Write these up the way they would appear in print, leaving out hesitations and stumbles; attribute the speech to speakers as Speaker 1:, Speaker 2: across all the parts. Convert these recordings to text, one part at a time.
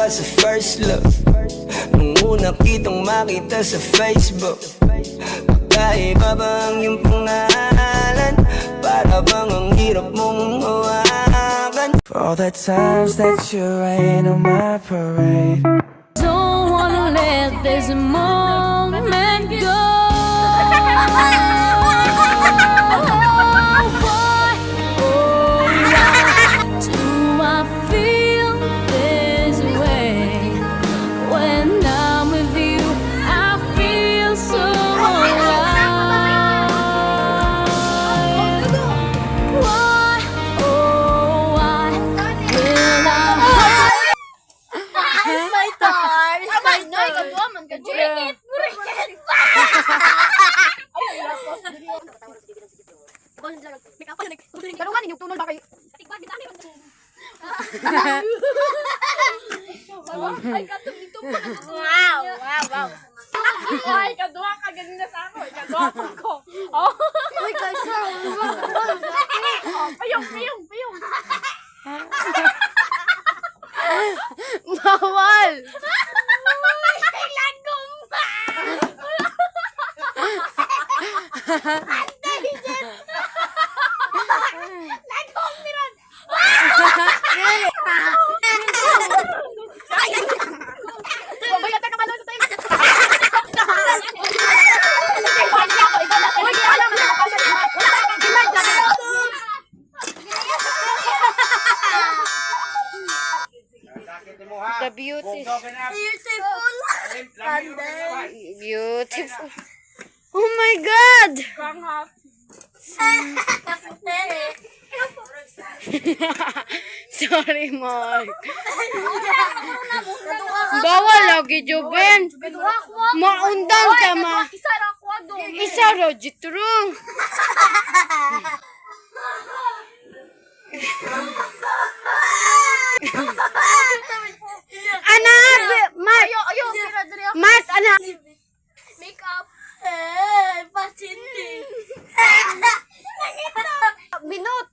Speaker 1: ba sa first look? Nung una kitang makita sa Facebook, kakaiba ba ang iyong pangalan? Para bang ang hirap mong hawakan? For all the times that you rain on my parade,
Speaker 2: Don't wanna let this moment go.
Speaker 3: Wow! Ay, kadua ka ganina sa ako. Kadua pa ko. Oh. Uy, kasi. Payong.
Speaker 4: Bawal!
Speaker 3: Kailan gumba? Lagom ni Ron. Babayatan ka ba doon sa tayo?
Speaker 4: The beautiful. Beautiful. Oh my God! Sorry, Mark. Bawal lagi, Joben. Maundang tama. Isa ro, jitrong. Anak, Mark. Mark, anak.
Speaker 3: Make up. Pasindi.
Speaker 4: Binot.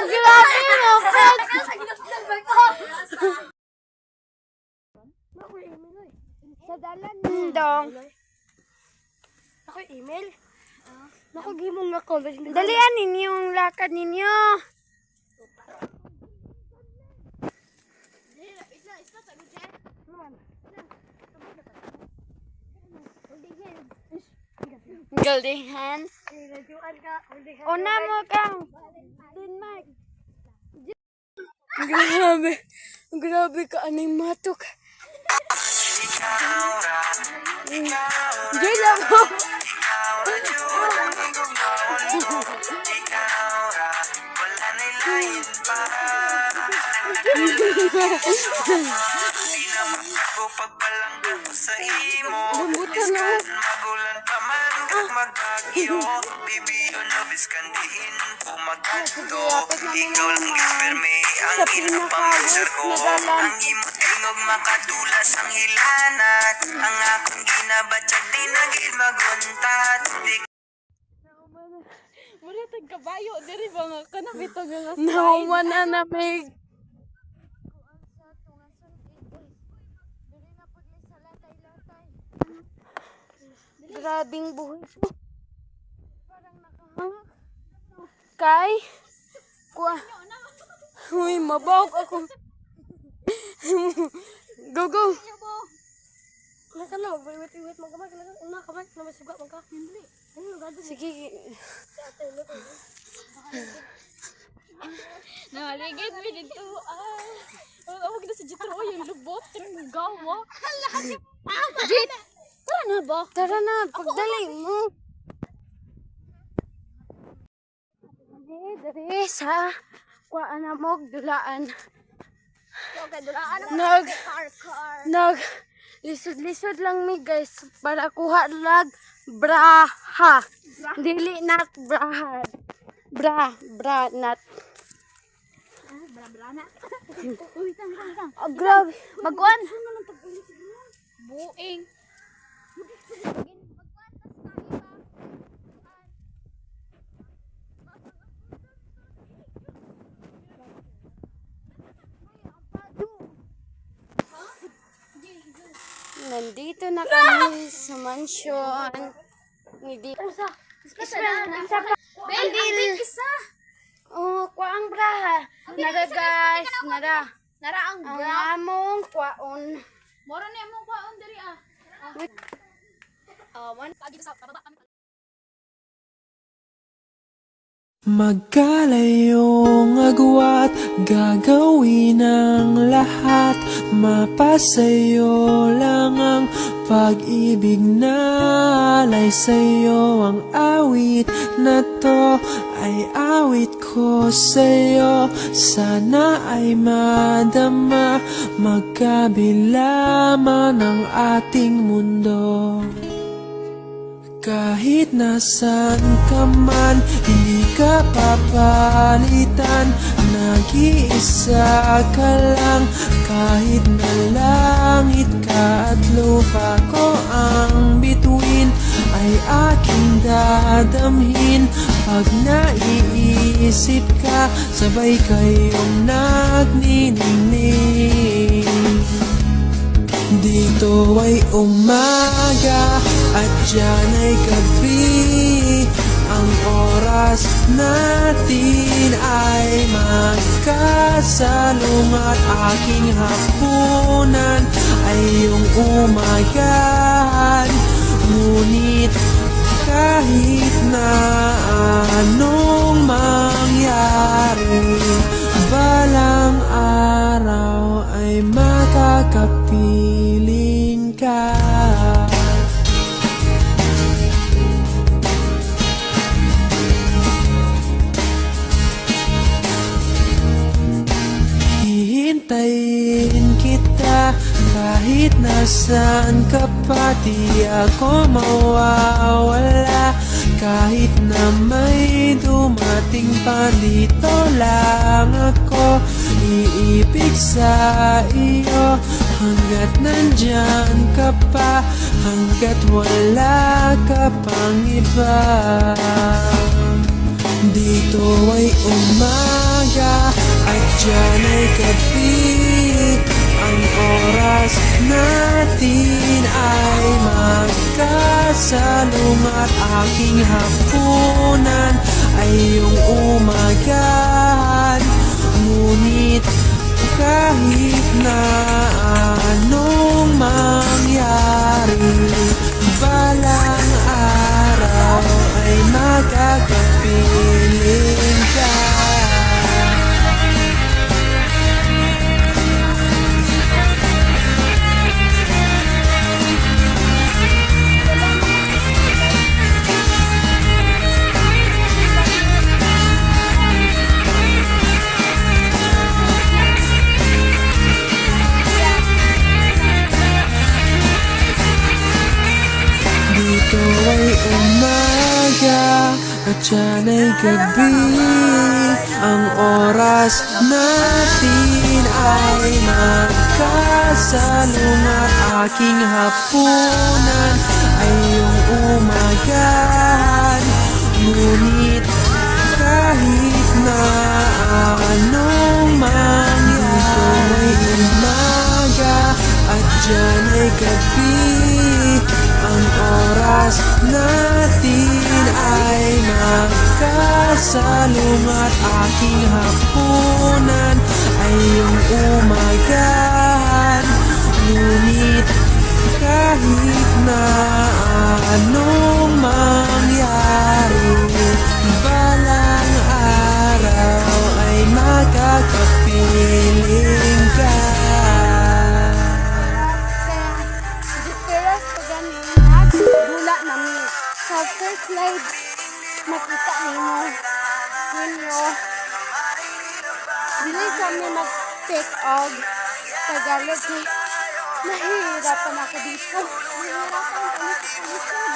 Speaker 4: Grabe, Rocket. Sa dalan dong.
Speaker 3: Ako email.
Speaker 4: Nakagimong na ko. Dalian ninyo ang lakad ninyo. Golden hand. Una mo kang. Denmark. Grabe ka anay matok. Joy lang mo.
Speaker 1: sa imo,
Speaker 4: Lumbutan na.
Speaker 1: magulan pa man kag magagyo, bibiyo no biskandiin po magkadto. Ikaw lang gipirmi ang inapamansar ko, ang imo tingog makadulas ang hilanat, ang akong ginabatsag di nagil maguntat.
Speaker 3: Muna tag kabayo diri ba nga kana bitaw nga
Speaker 4: Nauman na namig. Grabing buhay po. Parang nakahangak. Kay? Kuha. Uy, mabawag ako. Go, go.
Speaker 3: Naka na magwait magkamay ka na una kamay na masuga man ka. Hindi. Ano gado?
Speaker 4: Sige.
Speaker 3: Naligid mi dito. Awag na sa jitro yung lubot ng gawa.
Speaker 4: Jit! Tara na ba? Tara na, pagdali mo. Dali sa kuhaan na mo, dulaan.
Speaker 3: Okay, dulaan
Speaker 4: Nag lisod-lisod lang mi guys para kuha lag braha. Dili nat braha. Bra nat.
Speaker 3: Bra na.
Speaker 4: Oh, grabe.
Speaker 3: Magkuan. Buing.
Speaker 4: Nandito na kami sa mansion. Hindi.
Speaker 3: Baby, isa.
Speaker 4: Oh, kuang bra. Nara guys, nara.
Speaker 3: Nara ang
Speaker 4: Ang
Speaker 3: bra.
Speaker 4: among kuaon.
Speaker 3: Moro na mo kwaon diri ah. Man, pagi sa pababa kami.
Speaker 5: Magkalayong agwat, gagawin ang lahat. Mapasayo lang ang pag-ibig na alay sa'yo. Ang awit na to ay awit ko sa'yo. Sana ay madama, magkabila man ang ating mundo. Kahit nasan ka man, hindi ka papalitan. Nag-iisa ka lang, kahit na langit ka at lupa ko ang bituin, ay aking dadamhin. Pag naiisip ka, sabay kayong nagniningning. Dito ay umaga at dyan ay gabi. Ang oras natin ay magkasalong at aking hapunan ay iyong umagahan. Ngunit kahit na anong mangyari, balang araw ay makakapiling ka. Hihintayin kita kahit nasaan ka pa. Di ako mawawala kahit na may dumating pa. Dito lang ako iibig sa iyo hanggat nandyan ka pa, hanggat wala ka pang iba. Dito ay umaga at dyan ay gabi. Ang oras natin ay magkasalong at aking hapunan ay iyong umagahan. Ngunit kahit na anong mangyari, balang araw ay magkakapiling ka. Dito ay umaga at dyan ay gabi. Ang oras natin ay magkasalong at aking hapunan ay iyong umagahan. Ngunit kahit na anong mangyari, dito ay umaga at dyan ay gabi. Ang oras natin ay magkasalong at aking hapunan ay iyong umagahan. Ngunit kahit na anong mangyari, balang araw ay magkakapiling ka.
Speaker 4: Pero sa ganin, nagdula namin. Sa first slide, makita ninyo. Dili kami mag-take og Tagalog. Nahihirapan ako dito. Nahihirapan kami sa kalisod.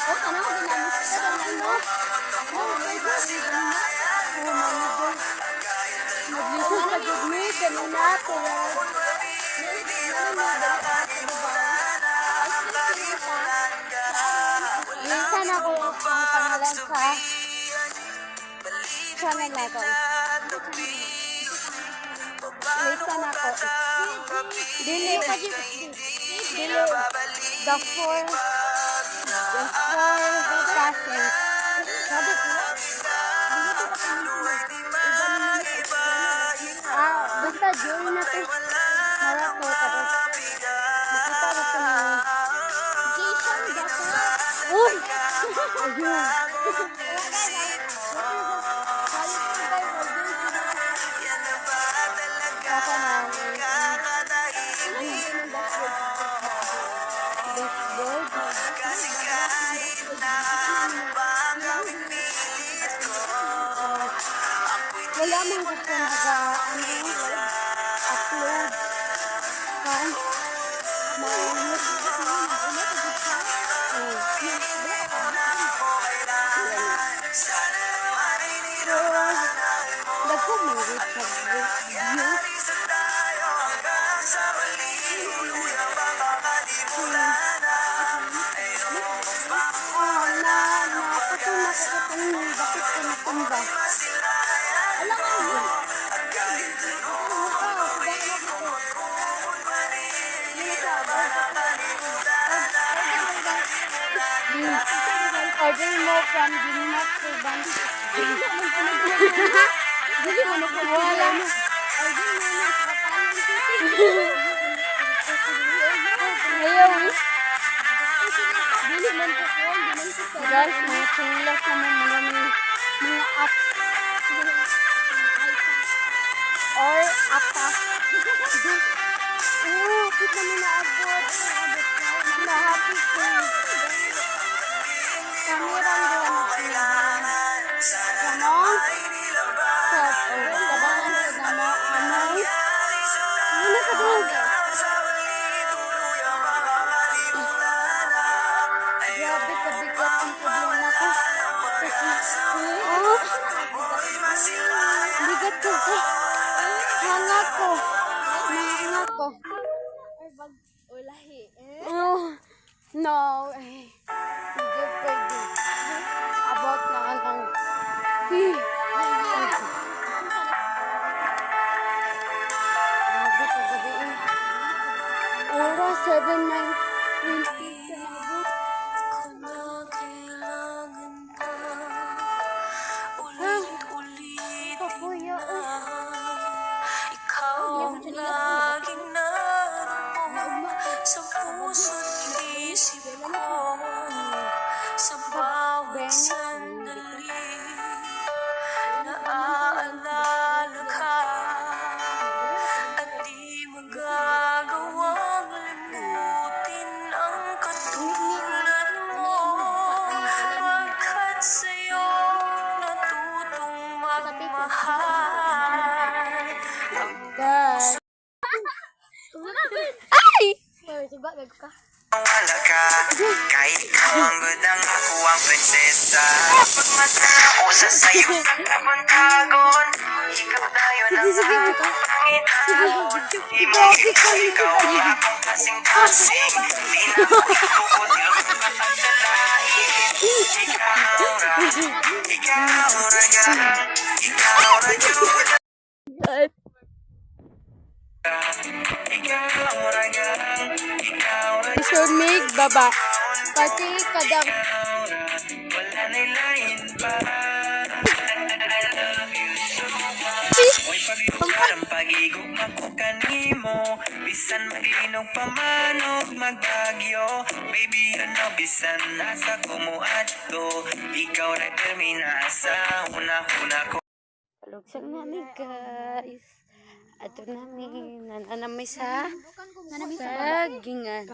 Speaker 3: Ano ko ginamit sa ano?
Speaker 4: Oh my God. Oh my God. Maglisa na good me. Ganun na ako. Minsan ako ang pangalan sa channel na ito. Listen ako. Dili the four cousins. Sabi ko, basta join na to. Marako, tapos nakita ko ito ni Jason Gata. Uy! Ayun. Ako na. Wala man gusto nag-upload kan dagko man gud sa order mo from Ginmat to Bansi. Dili mo ko wala mo. Order mo na sa Kapalan City. Ayaw. Dili man ko ko, guys, may chinglas naman maraming mga apps. Or apas. Oh, kita mo naabot. Happy ko. Kamerang doon sila. Ano? Labangan sa damo. Ano? Ano ka doon? Grabe, kabigat ang problema ko. Bigat ko. Hanga ko. Hanga ko. No. Hindi pwede. About na lang. Grabe ka gabi eh. Oras 7:19 na Kapuya.
Speaker 6: Sa puso't isip ko, sa bawat sandali, naaalala ka, at di magagawang limutin ang katulad mo, pagkat sa'yo natutong magmahal.
Speaker 4: Guys.
Speaker 1: Wala ka, kahit ikaw ang good ang ako ang prinsesa. Pagmasausa sa'yo, nabantagon. Ikaw tayo ng pangit. Ikaw ang akong kasing-kasing. Di na ako itukot, ikaw raga.
Speaker 4: Isumig baba. Pati kadang
Speaker 1: Wala na'y lain pa. Uy, pag-iugar ang pag-igugma ko kanimo. Bisan maglinog pamanog magbagyo. Baby, you know, bisan nasa kumuadto. Ikaw rin termina sa una-una ko.
Speaker 4: Lugsag namin guys. Ato namin nananamay sa gingan.